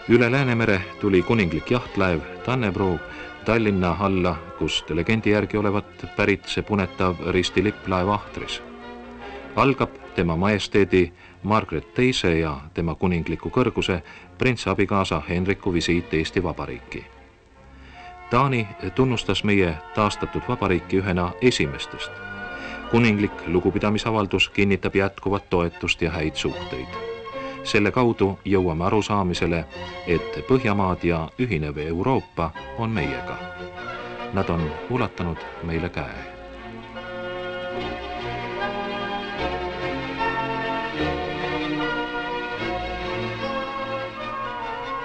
Üle Läänemere tuli kuninglik jahtlaev Tannebrook Tallinna alla, kust legendi järgi olevat pärit see punetav ristilipp-laev Ahtris. Algab tema majesteedi Margaret II ja tema kuningliku kõrguse prints abikaasa Henriku visiit Eesti Vabariiki. Taani tunnustas meie taastatud vabariiki ühena esimestest. Kuninglik lugupidamisavaldus kinnitab jätkuvat toetust ja häid suhteid. Selle kaudu jõuame arusaamisele, et Põhjamaad ja ühinev Euroopa on meiega. Nad on ulatanud meile käe.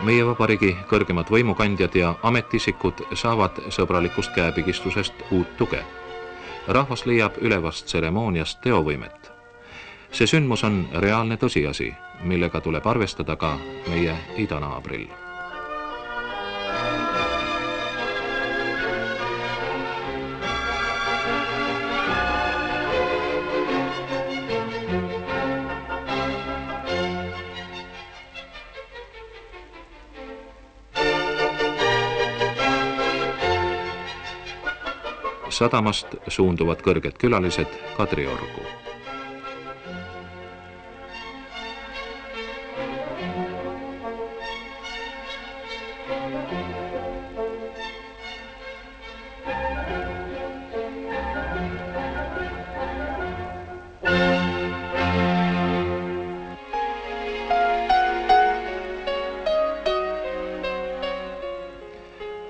Meie vabariigi kõrgemad võimukandjad ja ametisikud saavad sõbralikust käepigistusest uut tuge. Rahvas leiab ülevast tseremooniast teovõimet. See sündmus on reaalne tõsiasi, millega tuleb arvestada ka meie idanaabril. Sadamast suunduvad kõrged külalised Kadriorgu.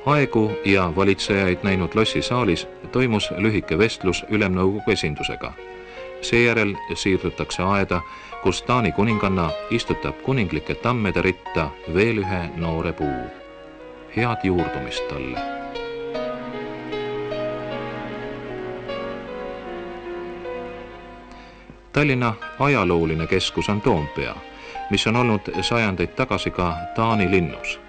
Aegu ja valitsejaid näinud lossisaalis toimus lühike vestlus ülemnõukogu esindusega. Seejärel siirdutakse aeda, kus Taani kuninganna istutab kuninglike tammede ritta veel ühe noore puu. Head juurdumist talle. Tallinna ajalooline keskus on Toompea, mis on olnud sajandeid tagasi ka Taani linnus.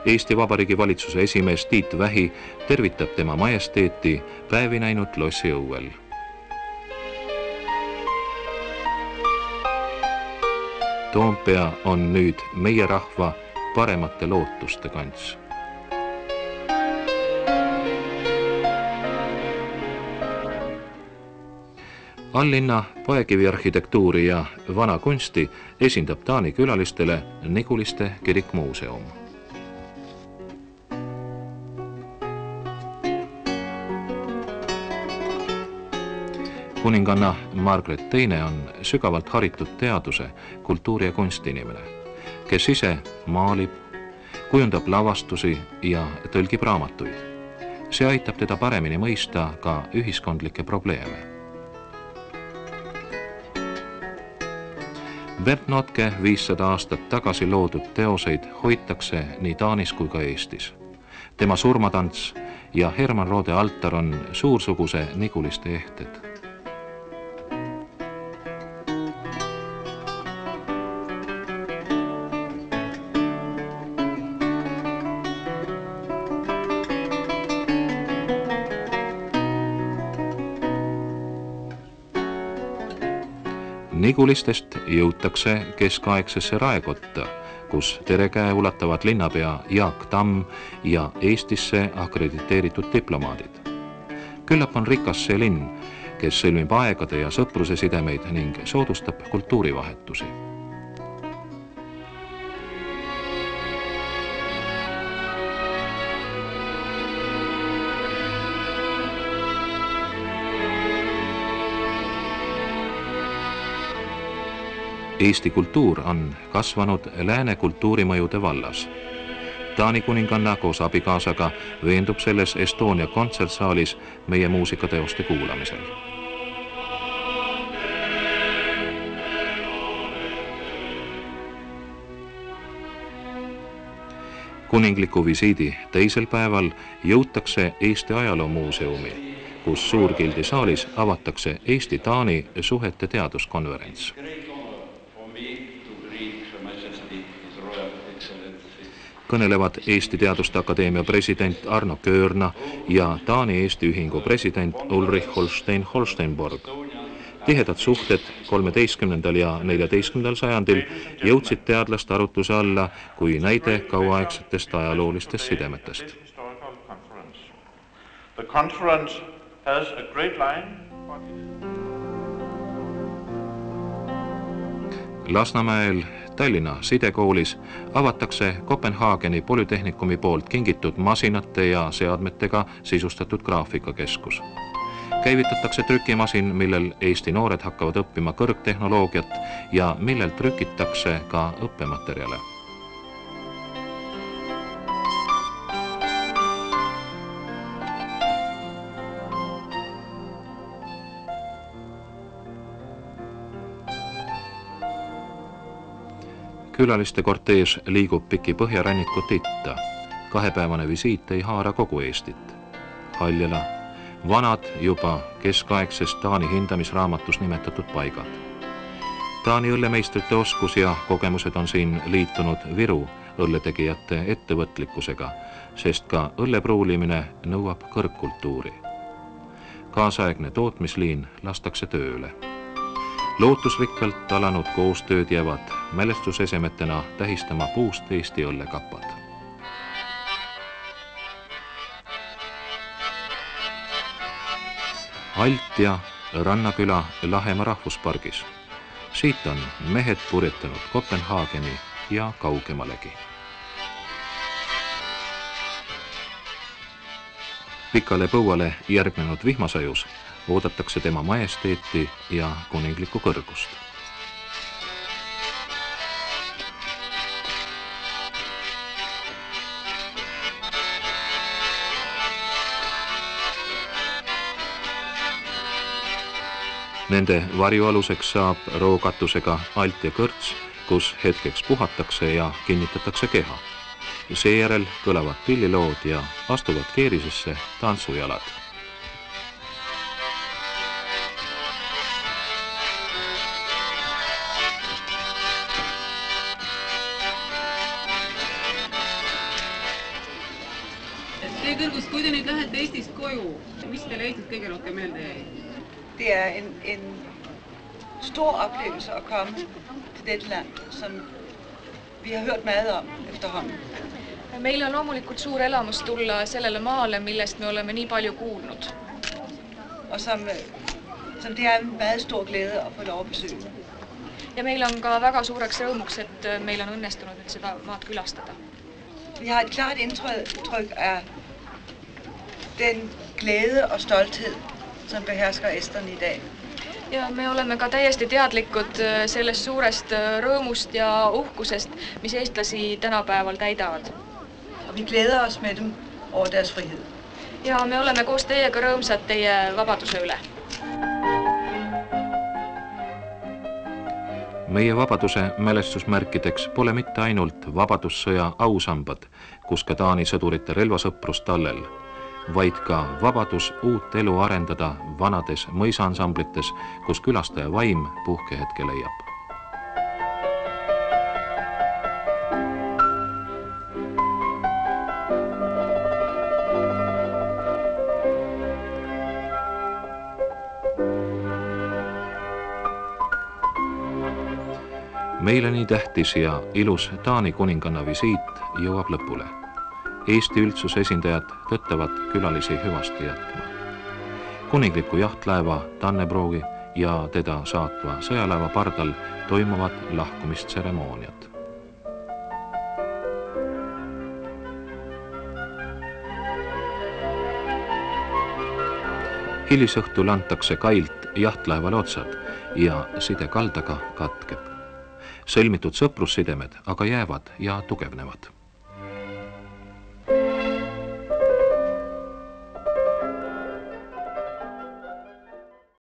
Eesti Vabariigi valitsuse esimees Tiit Vähi tervitab tema majesteeti päevi näinud lossi õuel. Toompea on nüüd meie rahva paremate lootuste kants. Alllinna poekiviarhitektuuri ja vana kunsti esindab Taani külalistele Niguliste kirikmuuseum. Kuninganna Margaret II on sügavalt haritud teaduse, kultuuri ja kunstinimene, kes ise maalib, kujundab lavastusi ja tõlgib raamatuid. See aitab teda paremini mõista ka ühiskondlikke probleeme. Bernt Notke 500 aastat tagasi loodud teoseid hoitakse nii Taanis kui ka Eestis. Tema surmatants ja Herman Rode altar on suursuguse Niguliste ehted. Nigulistest jõutakse keskaegsesse Raekotta, kus terekäe ulatavad linnapea Jaak Tamm ja Eestisse akrediteeritud diplomaadid. Küllap on rikas see linn, kes sõlmib aegade ja sõpruse sidemeid ning soodustab kultuurivahetusi. Eesti kultuur on kasvanud lääne kultuurimõjude vallas. Taani kuninganna koos abikaasaga veendub selles Estonia kontsertsaalis meie muusikateoste kuulamisel. Kuningliku visiidi teisel päeval jõutakse Eesti ajaloomuuseumi, kus Suurgildi saalis avatakse Eesti-Taani suhete teaduskonverents. Kõnelevad Eesti Teaduste Akadeemia president Arno Köörna ja Taani Eesti Ühingu president Ulrich Holstein-Holsteinborg. Tihedad suhted 13. ja 14. sajandil jõudsid teadlaste arutluse alla kui näide kauaaegsetest ajaloolistest sidemetest. The conference has a great line. Lasnamäel Tallinna sidekoolis avatakse Kopenhaageni Polütehnikumi poolt kingitud masinate ja seadmetega sisustatud graafikakeskus. Käivitatakse trükimasin, millel Eesti noored hakkavad õppima kõrgtehnoloogiat ja millel trükitakse ka õppematerjale. Külaliste kortees liigub piki põhjarannikut itta. Kahepäevane visiit ei haara kogu Eestit. Haljala, vanad juba keskaegsest Taani hindamisraamatus nimetatud paigad. Taani õllemeistrite oskus ja kogemused on siin liitunud Viru õlletegijate ettevõtlikkusega, sest ka õllepruulimine nõuab kõrgkultuuri. Kaasaegne tootmisliin lastakse tööle. Lootusrikkalt alanud koostööd jäävad mälestusesemetena tähistama puust Eesti õllekapad. Alt ja Rannaküla Lahemaa rahvuspargis. Siit on mehed purjetanud Kopenhaageni ja kaugemalegi. Pikale põuale järgnenud vihmasajus oodatakse tema majesteeti ja kuninglikku kõrgust. Nende varjualuseks saab rookatusega alt ja kõrts, kus hetkeks puhatakse ja kinnitatakse keha. Seejärel kõlavad pillilood ja astuvad keerisesse tantsujalad. Teie kõrgus, kui te nüüd lähete Eestist koju, mis teile Eestist kõige rohkem meelde jäi? Det en stor oplevelse at komme til dette land, som vi har hørt meget om efterhånden. Meil on loomulikult suur elamus tulla sellele maale, millest me oleme nii palju kuulnud. Og som det er en meget stor glæde at få lov at besøge. Ja meil on ka väga suureks rõõmuks, et meil on õnnestunud nüüd seda maad külastada. Vi har et klart indtryk af den glæde og stolthed, som behersker esterne i dag. Ja me oleme ka täiesti teadlikud sellest suurest rõõmust ja uhkusest, mis eestlasi tänapäeval täidavad. Og vi glæder os med dem over deres frihed. Ja me oleme koos teiega rõõmsad teie vabaduse üle. Meie vabaduse mälestusmärkideks pole mitte ainult vabadussõja ausambad, kus ka Taani sõdurite relvasõprus tallel, vaid ka vabadus uut elu arendada vanades mõisaansamblites, kus külastaja vaim puhkehetke leiab. Meile nii tähtis ja ilus Taani kuninganna visiit jõuab lõpule. Eesti üldsuse esindajad tõttavad külalisi hüvasti jätma. Kuningliku jahtlaeva Dannebroogi ja teda saatva sõjalaeva pardal toimuvad lahkumistseremooniad. Hilisõhtul antakse kailt jahtlaevale otsad ja side kaldaga katkeb. Sõlmitud sõprussidemed aga jäävad ja tugevnevad.